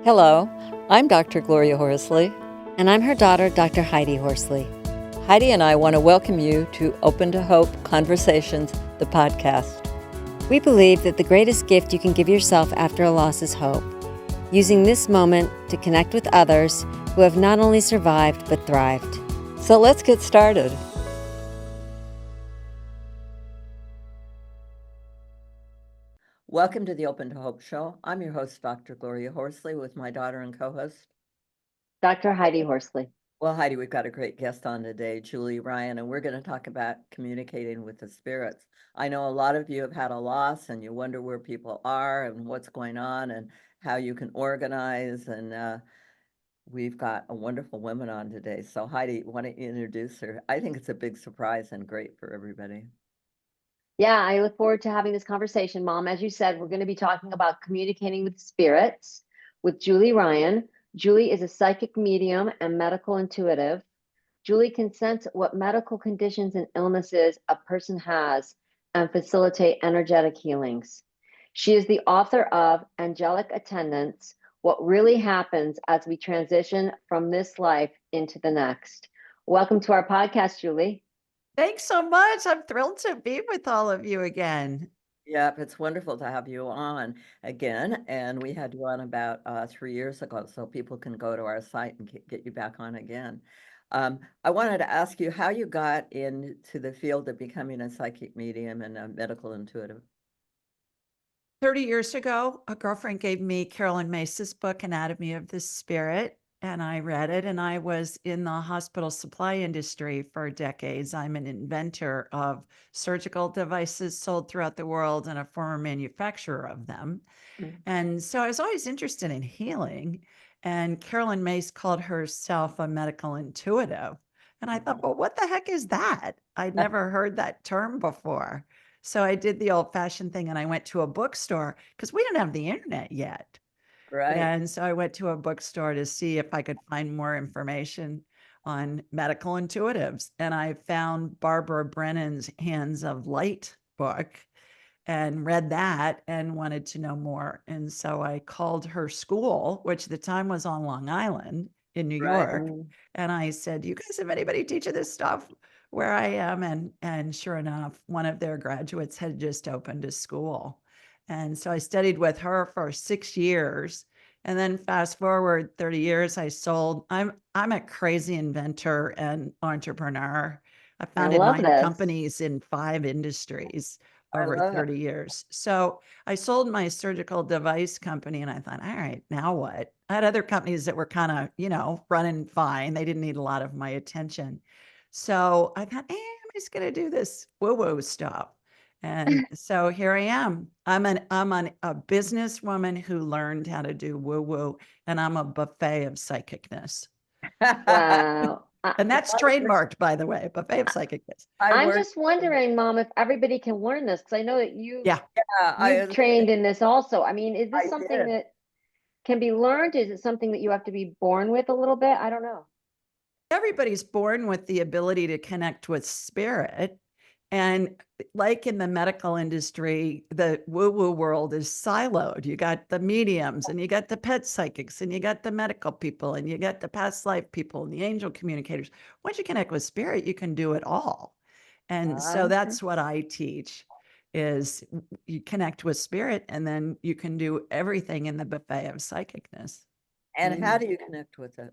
Hello, I'm Dr. Gloria Horsley. And I'm her daughter, Dr. Heidi Horsley. Heidi and I want to welcome you to Open to Hope Conversations, the podcast. We believe that the greatest gift you can give yourself after a loss is hope, using this moment to connect with others who have not only survived but thrived. So let's get started. Welcome to the Open to Hope Show. I'm your host, Dr. Gloria Horsley, with my daughter and co-host, Dr. Heidi Horsley. Well, Heidi, we've got a great guest on today, Julie Ryan, and we're going to talk about communicating with the spirits. I know a lot of you have had a loss and you wonder where people are and what's going on and how you can organize. And we've got a wonderful woman on today. So Heidi, why don't you introduce her? I think it's a big surprise and great for everybody. Yeah, I look forward to having this conversation, Mom. As you said, we're going to be talking about communicating with spirits with Julie Ryan. Julie is a psychic medium and medical intuitive. Julie can sense what medical conditions and illnesses a person has and facilitate energetic healings. She is the author of Angelic, Attendants, What Really Happens as We Transition from This Life into the Next. Welcome to our podcast, Julie. Thanks so much. I'm thrilled to be with all of you again. Yep, it's wonderful to have you on again. And we had you on about 3 years ago, so people can go to our site and get you back on again. I wanted to ask you how you got into the field of becoming a psychic medium and a medical intuitive. 30 years ago, a girlfriend gave me Carolyn Mace's book, Anatomy of the Spirit, and I read it, and I was in the hospital supply industry for decades. I'm an inventor of surgical devices sold throughout the world and a former manufacturer of them. And so I was always interested in healing. And Carolyn Mace called herself a medical intuitive. And I thought, well, what the heck is that? I'd never heard that term before. So I did the old fashioned thing and I went to a bookstore because we didn't have the internet yet. Right. And so I went to a bookstore to see if I could find more information on medical intuitives. And I found Barbara Brennan's Hands of Light book and read that and wanted to know more. And so I called her school, which at the time was on Long Island in New York. And I said, you guys have anybody teaching this stuff where I am? And sure enough, one of their graduates had just opened a school. And so I studied with her for 6 years. And then fast forward 30 years, I sold. I'm a crazy inventor and entrepreneur. I founded 9 companies in 5 industries over 30 years. So I sold my surgical device company and I thought, all right, now what? I had other companies that were kind of, running fine. They didn't need a lot of my attention. So I thought, I'm just going to do this woo-woo stuff. And so here I am. I'm a businesswoman who learned how to do woo-woo, and I'm a buffet of psychicness. Wow. And that's trademarked, by the way, buffet of psychicness. I'm just wondering, Mom, if everybody can learn this, because I know that you've trained in this also. I mean, is this something that can be learned? Is it something that you have to be born with a little bit? I don't know. Everybody's born with the ability to connect with spirit. And like in the medical industry, the woo-woo world is siloed. You got the mediums and you got the pet psychics and you got the medical people and you got the past life people and the angel communicators. Once you connect with spirit, you can do it all. And so that's what I teach is you connect with spirit and then you can do everything in the buffet of psychicness. And how do you connect with it?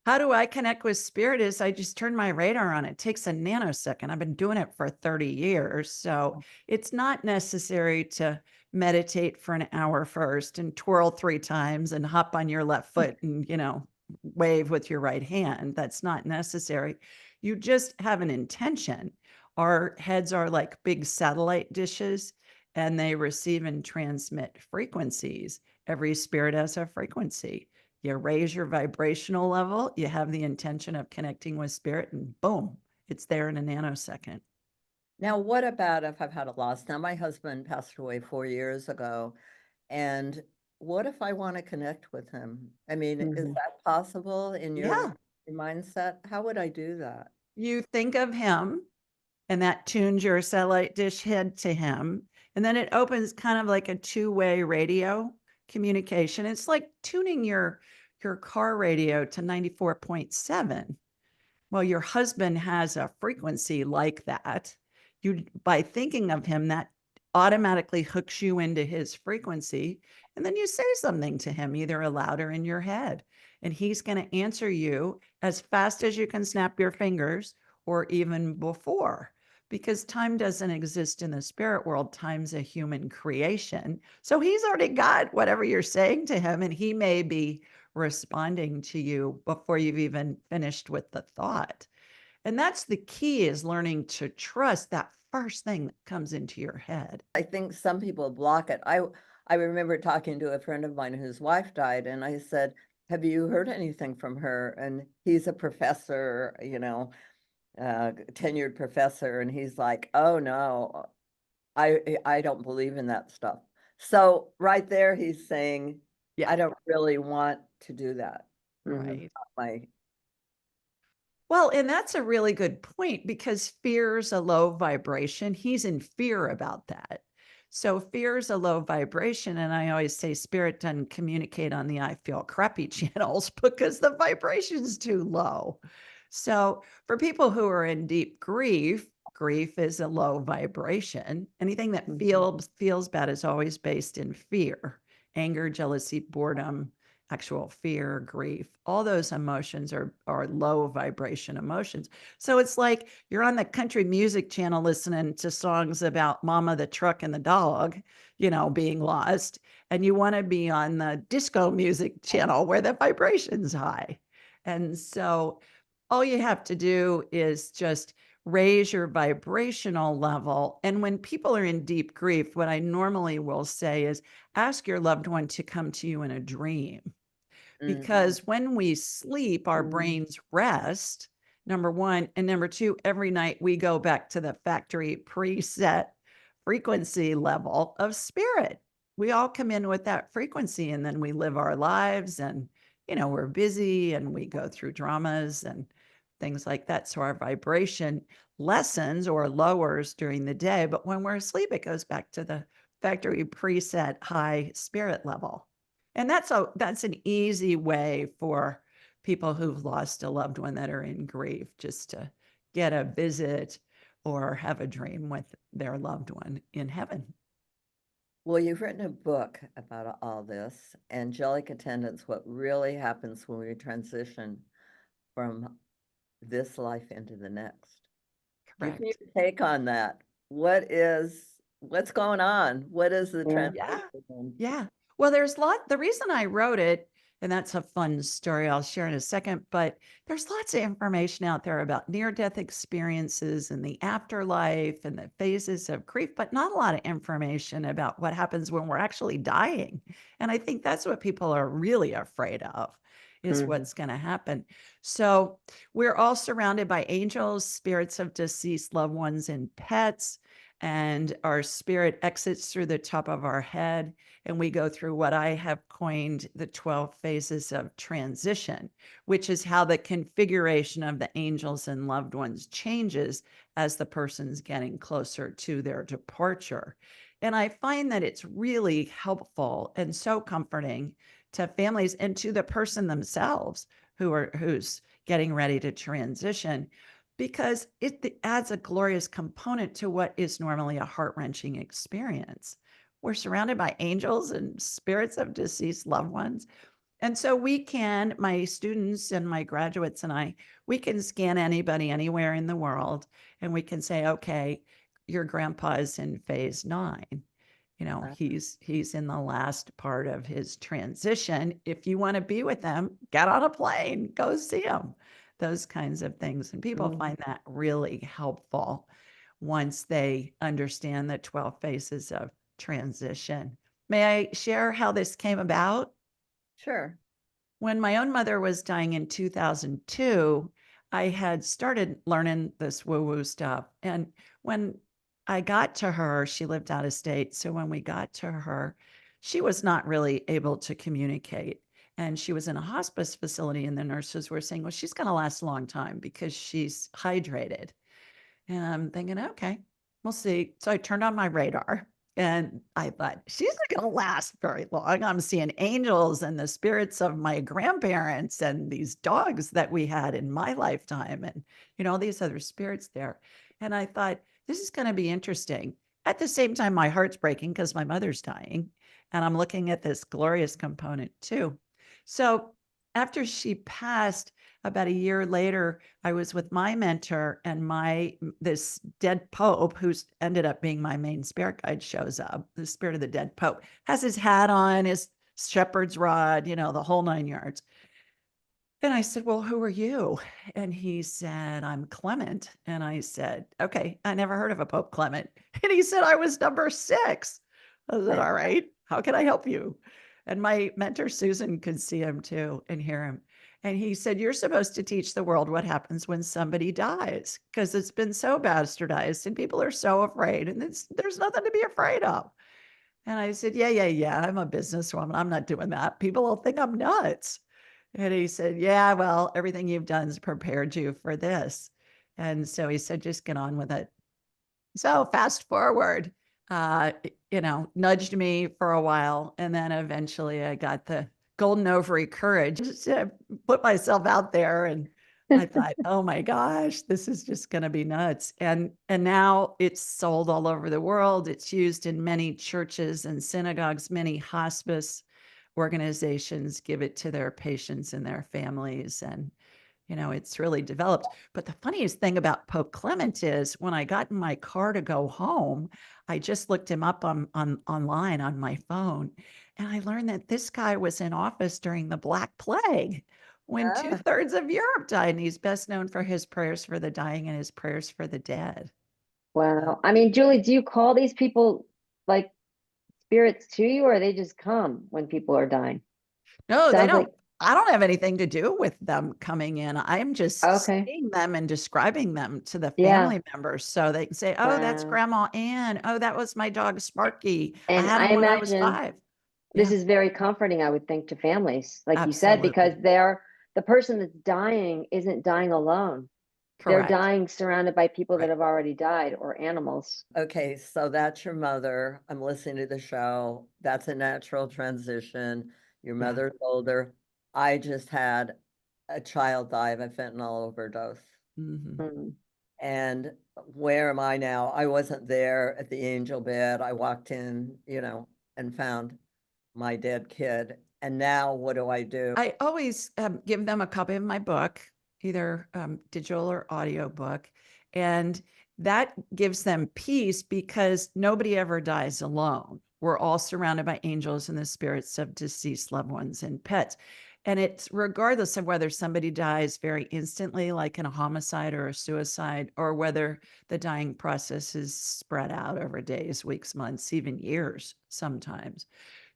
How do I connect with spirit is I just turn my radar on. It takes a nanosecond. I've been doing it for 30 years. So it's not necessary to meditate for an hour first and twirl 3 times and hop on your left foot and, wave with your right hand. That's not necessary. You just have an intention. Our heads are like big satellite dishes and they receive and transmit frequencies. Every spirit has a frequency. You raise your vibrational level, you have the intention of connecting with spirit, and boom, it's there in a nanosecond. Now, what about if I've had a loss? Now, my husband passed away 4 years ago. And what if I want to connect with him? I mean, is that possible in your mindset? How would I do that? You think of him, and that tunes your satellite dish head to him. And then it opens kind of like a 2-way radio communication. It's like tuning your car radio to 94.7. Well, your husband has a frequency like that. You, by thinking of him, that automatically hooks you into his frequency. And then you say something to him, either aloud or in your head. And he's going to answer you as fast as you can snap your fingers or even before, because time doesn't exist in the spirit world. Time's a human creation. So he's already got whatever you're saying to him, and he may be responding to you before you've even finished with the thought. And that's the key, is learning to trust that first thing that comes into your head. I think some people block it. I remember talking to a friend of mine whose wife died, and I said, "Have you heard anything from her?" And he's a professor, tenured professor, and he's like, "Oh no, I don't believe in that stuff." So right there, he's saying, Yeah. I don't really want to do that. Right. It's not my Well, and that's a really good point, because fear's a low vibration. He's in fear about that. So fear's a low vibration. And I always say spirit doesn't communicate on the I feel crappy channels because the vibration's too low. So for people who are in deep grief, grief is a low vibration. Anything that feels bad is always based in fear, anger, jealousy, boredom, actual fear, grief, all those emotions are low vibration emotions. So it's like you're on the country music channel listening to songs about mama, the truck, and the dog, being lost. And you want to be on the disco music channel where the vibration's high. And so all you have to do is just raise your vibrational level. And when people are in deep grief, what I normally will say is ask your loved one to come to you in a dream. Because when we sleep, our brains rest, number one. And number two, every night we go back to the factory preset frequency level of spirit. We all come in with that frequency, and then we live our lives, and, we're busy and we go through dramas and things like that. So our vibration lessens or lowers during the day. But when we're asleep, it goes back to the factory preset high spirit level. And that's an easy way for people who've lost a loved one that are in grief, just to get a visit or have a dream with their loved one in heaven. Well, you've written a book about all this, Angelic Attendants, what really happens when we transition from this life into the next. Give me Correct. your take on that. What's going on? What is the Yeah. transition? Yeah. Well, the reason I wrote it, and that's a fun story I'll share in a second, but there's lots of information out there about near-death experiences and the afterlife and the phases of grief, but not a lot of information about what happens when we're actually dying. And I think that's what people are really afraid of, is what's going to happen. So we're all surrounded by angels, spirits of deceased loved ones, and pets. And our spirit exits through the top of our head, and we go through what I have coined the 12 phases of transition, which is how the configuration of the angels and loved ones changes as the person's getting closer to their departure. And I find that it's really helpful and so comforting to families and to the person themselves who's getting ready to transition, because it adds a glorious component to what is normally a heart-wrenching experience. We're surrounded by angels and spirits of deceased loved ones. And so my students and my graduates and I, we can scan anybody anywhere in the world, and we can say, okay, your grandpa is in phase 9. He's in the last part of his transition. If you want to be with them, get on a plane, go see him, those kinds of things. And people find that really helpful once they understand the 12 phases of transition. May I share how this came about? Sure. When my own mother was dying in 2002, I had started learning this woo-woo stuff. And when I got to her, she lived out of state. So when we got to her, she was not really able to communicate. And she was in a hospice facility, and the nurses were saying, well, she's going to last a long time because she's hydrated. And I'm thinking, okay, we'll see. So I turned on my radar, And I thought, she's not going to last very long. I'm seeing angels and the spirits of my grandparents and these dogs that we had in my lifetime and, all these other spirits there. And I thought, this is going to be interesting. At the same time, my heart's breaking because my mother's dying. And I'm looking at this glorious component too. So after she passed, about a year later, I was with my mentor, and this dead Pope, who's ended up being my main spirit guide, shows up. The spirit of the dead Pope has his hat on, his shepherd's rod, the whole 9 yards. And I said, well, who are you? And he said, I'm Clement. And I said, okay, I never heard of a Pope Clement. And he said, I was number 6. I said, all right, how can I help you? And my mentor, Susan, could see him too and hear him. And he said, you're supposed to teach the world what happens when somebody dies, because it's been so bastardized and people are so afraid, and there's nothing to be afraid of. And I said, yeah, I'm a businesswoman. I'm not doing that. People will think I'm nuts. And he said, yeah, well, everything you've done has prepared you for this. And so he said, just get on with it. So fast forward, nudged me for a while. And then eventually I got the golden ovary courage to put myself out there. And I thought, oh my gosh, this is just going to be nuts. And now it's sold all over the world. It's used in many churches and synagogues. Many hospice organizations give it to their patients and their families. And it's really developed. But the funniest thing about Pope Clement is when I got in my car to go home, I just looked him up online on my phone. And I learned that this guy was in office during the Black Plague when Ah, 2/3 of Europe died. And he's best known for his prayers for the dying and his prayers for the dead. Wow. I mean, Julie, do you call these people like spirits to you, or they just come when people are dying? No, they Sounds don't. like, I don't have anything to do with them coming in. I'm just okay. seeing them and describing them to the Yeah. family members so they can say, oh, that's Wow. Grandma Ann. Oh, that was my dog Sparky. I And had I him when I was imagine 5. this Yeah, is very comforting, I would think, to families, like you said, because absolutely. the person that's dying isn't dying alone. They're Correct. dying surrounded by people that Right. have already died, or animals. okay, so that's your mother. I'm listening to the show. That's a natural transition. Your Yeah. mother's older. I just had a child die of a fentanyl overdose. Hmm. Mm. And where am I now? I wasn't there at the angel bed. I walked in, and found my dead kid. And now what do I do? I always give them a copy of my book, either digital or audio book. And that gives them peace because nobody ever dies alone. We're all surrounded by angels and the spirits of deceased loved ones and pets. And it's regardless of whether somebody dies very instantly, like in a homicide or a suicide, or whether the dying process is spread out over days, weeks, months, even years sometimes.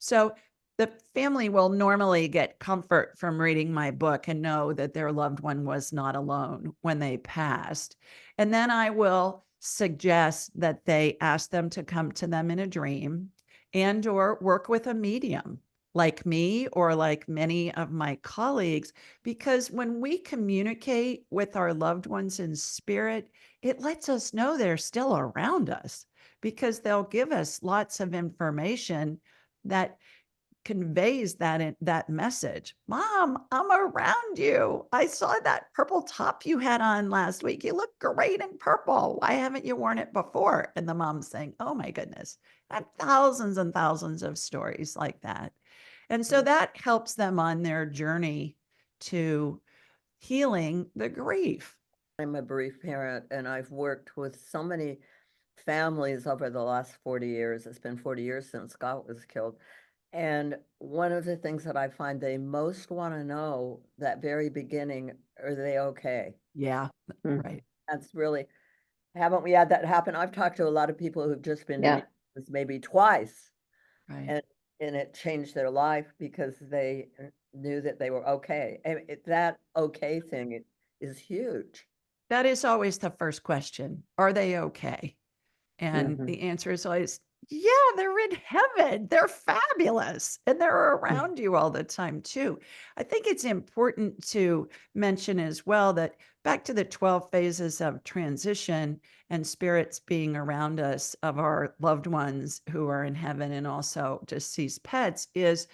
So the family will normally get comfort from reading my book and know that their loved one was not alone when they passed. And then I will suggest that they ask them to come to them in a dream and or work with a medium like me or like many of my colleagues, because when we communicate with our loved ones in spirit, it lets us know they're still around us, because they'll give us lots of information that conveys that message. Mom, I'm around you. I saw that purple top you had on last week. You look great in purple. Why haven't you worn it before? And the mom's saying, oh my goodness, I have thousands and thousands of stories like that. And so that helps them on their journey to healing the grief. I'm a bereaved parent and I've worked with so many families over the last 40 years. It's been 40 years since Scott was killed. And one of the things that I find they most want to know that very beginning, are they okay? Yeah, Mm. right. That's really, haven't we had that happen? I've talked to a lot of people who've just been to Yeah. meetings maybe twice, Right. and it changed their life because they knew that they were okay. And that okay thing is huge. That is always the first question. Are they okay? And Mhm. the answer is always Yeah, they're in heaven. They're fabulous. And they're around you all the time, too. I think it's important to mention as well that back to the 12 phases of transition and spirits being around us of our loved ones who are in heaven and also deceased pets is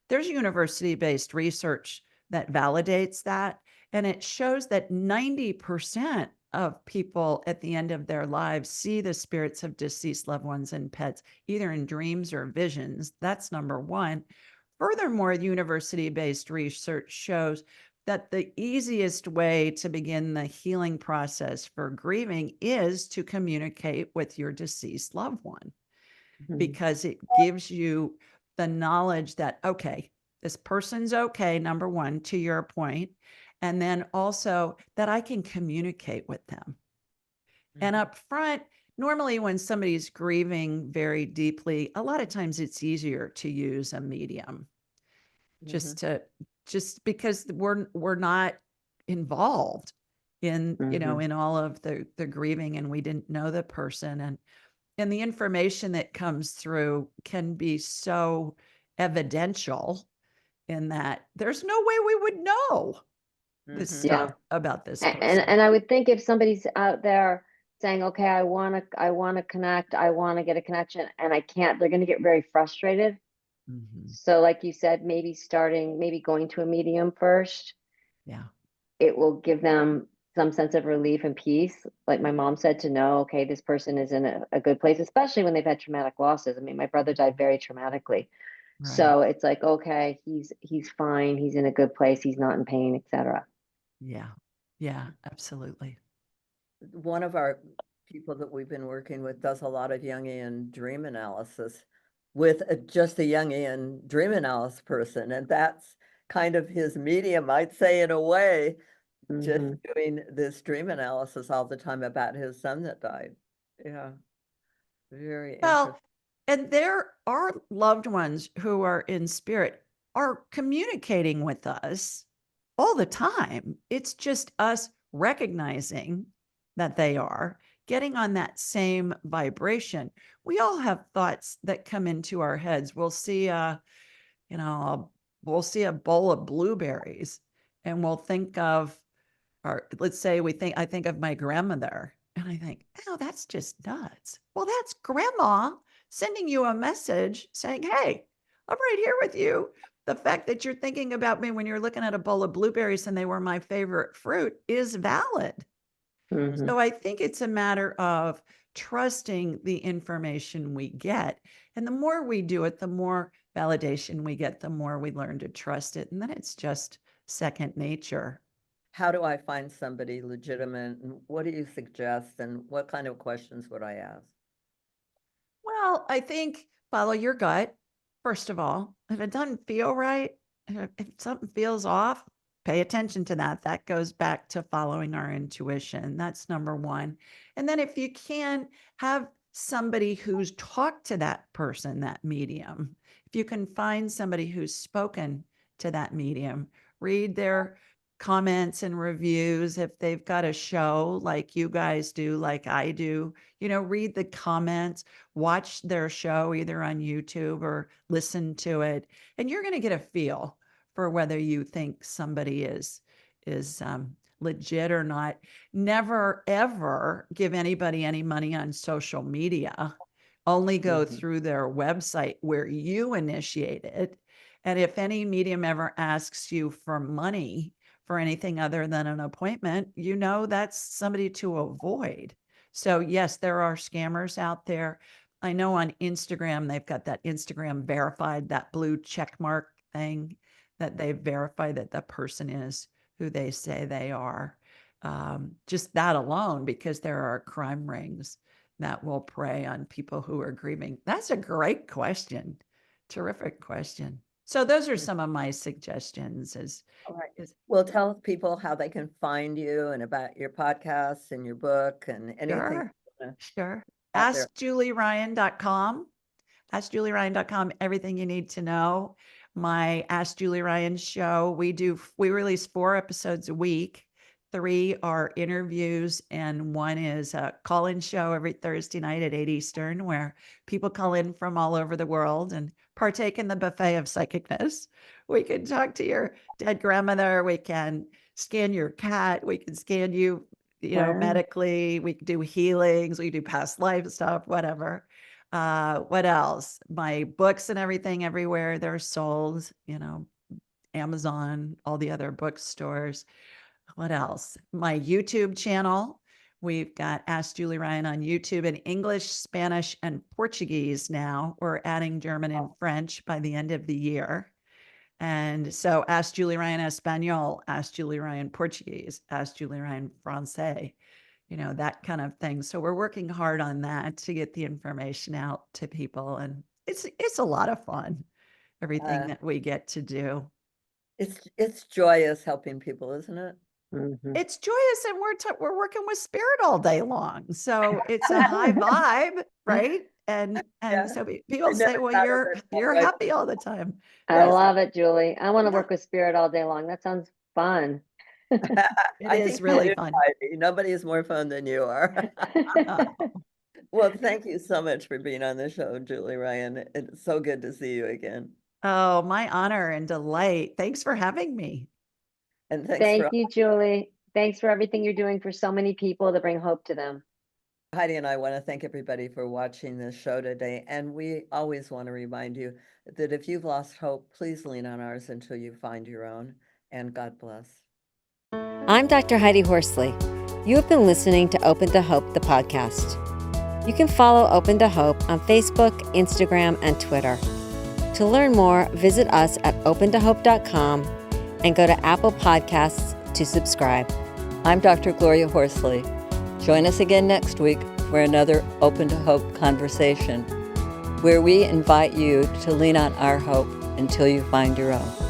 there's university-based research that validates that. And it shows that 90% of people at the end of their lives see the spirits of deceased loved ones and pets, either in dreams or visions. That's number one. Furthermore, university-based research shows that the easiest way to begin the healing process for grieving is to communicate with your deceased loved one, because it gives you the knowledge that, okay, this person's okay, number one, to your point, and then also that I can communicate with them. And up front, normally when somebody's grieving very deeply, a lot of times it's easier to use a medium just because we're not involved in, in all of the grieving, and we didn't know the person, and the information that comes through can be so evidential in that there's no way we would know this stuff about this person. And I would think if somebody's out there saying, okay, I want to connect, I want to get a connection, and I can't, they're going to get very frustrated. So like you said, maybe going to a medium first. Yeah. It will give them some sense of relief and peace. Like my mom said, to know, okay, this person is in a good place, especially when they've had traumatic losses. I mean, my brother died very traumatically. Right. So it's like, okay, he's fine. He's in a good place. He's not in pain, etc. Yeah. Yeah, absolutely. One of our people that we've been working with does a lot of Jungian dream analysis with just a Jungian dream analysis person. And that's kind of his medium, I'd say, in a way, just doing this dream analysis all the time about his son that died. Yeah. Very interesting. Well, and there are loved ones who are in spirit are communicating with us all the time. It's just us recognizing that they are getting on that same vibration. We all have thoughts that come into our heads. We'll see we'll see a bowl of blueberries and we'll think of, or let's say I think of my grandmother and I think, oh, that's just nuts. Well, that's grandma sending you a message saying, hey, I'm right here with you. The fact that you're thinking about me when you're looking at a bowl of blueberries and they were my favorite fruit is valid. So I think it's a matter of trusting the information we get. And the more we do it, the more validation we get, the more we learn to trust it. And then it's just second nature. How do I find somebody legitimate? And what do you suggest? And what kind of questions would I ask? Well, I think follow your gut, first of all. If it doesn't feel right, if something feels off, pay attention to that. That goes back to following our intuition. That's number one. And then if you can, have somebody who's talked to that person, that medium. If you can find somebody who's spoken to that medium, read their comments and reviews. If they've got a show like you guys do, like I do, read the comments, watch their show either on YouTube or listen to it. And you're going to get a feel for whether you think somebody is legit or not. Never, ever give anybody any money on social media. Only go through their website where you initiate it. And if any medium ever asks you for money for anything other than an appointment, that's somebody to avoid. So yes, there are scammers out there. I know on Instagram, they've got that Instagram verified, that blue check mark thing, that they verify that the person is who they say they are. Just that alone, because there are crime rings that will prey on people who are grieving. That's a great question. Terrific question. So those are some of my suggestions. All right. Well, tell people how they can find you and about your podcasts and your book and anything. Sure. AskJulieRyan.com. AskJulieRyan.com. Everything you need to know. My Ask Julie Ryan show. We release 4 episodes a week. 3 are interviews, and 1 is a call-in show every Thursday night at 8 Eastern, where people call in from all over the world and partake in the buffet of psychicness. We can talk to your dead grandmother. We can scan your cat. We can scan you, Wow. medically. We can do healings. We do past life stuff, whatever. What else? My books and everything everywhere they're sold, Amazon, all the other bookstores. What else? My YouTube channel. We've got Ask Julie Ryan on YouTube in English, Spanish, and Portuguese now. We're adding German and French by the end of the year. And so Ask Julie Ryan Espanol, Ask Julie Ryan Portuguese, Ask Julie Ryan Francais, that kind of thing. So we're working hard on that to get the information out to people. And it's a lot of fun, everything that we get to do. It's joyous helping people, isn't it? Mhm. It's joyous, and we're working with spirit all day long. So it's a high vibe, right? And Yeah. so people I say, never well, thought of you're it that you're way. happy all the time. I Yes. love it, Julie. I want to Yeah. work with spirit all day long. That sounds fun. It I is think really you do, fun. Heidi. Nobody is more fun than you are. Oh, Well, thank you so much for being on the show, Julie Ryan. It's so good to see you again. oh, my honor and delight. Thanks for having me. And thanks Thank for you, Julie. Thanks for everything you're doing for so many people to bring hope to them. Heidi and I want to thank everybody for watching this show today. And we always want to remind you that if you've lost hope, please lean on ours until you find your own. And God bless. I'm Dr. Heidi Horsley. You have been listening to Open to Hope, the podcast. You can follow Open to Hope on Facebook, Instagram, and Twitter. To learn more, visit us at opentohope.com and go to Apple Podcasts to subscribe. I'm Dr. Gloria Horsley. Join us again next week for another Open to Hope conversation, where we invite you to lean on our hope until you find your own.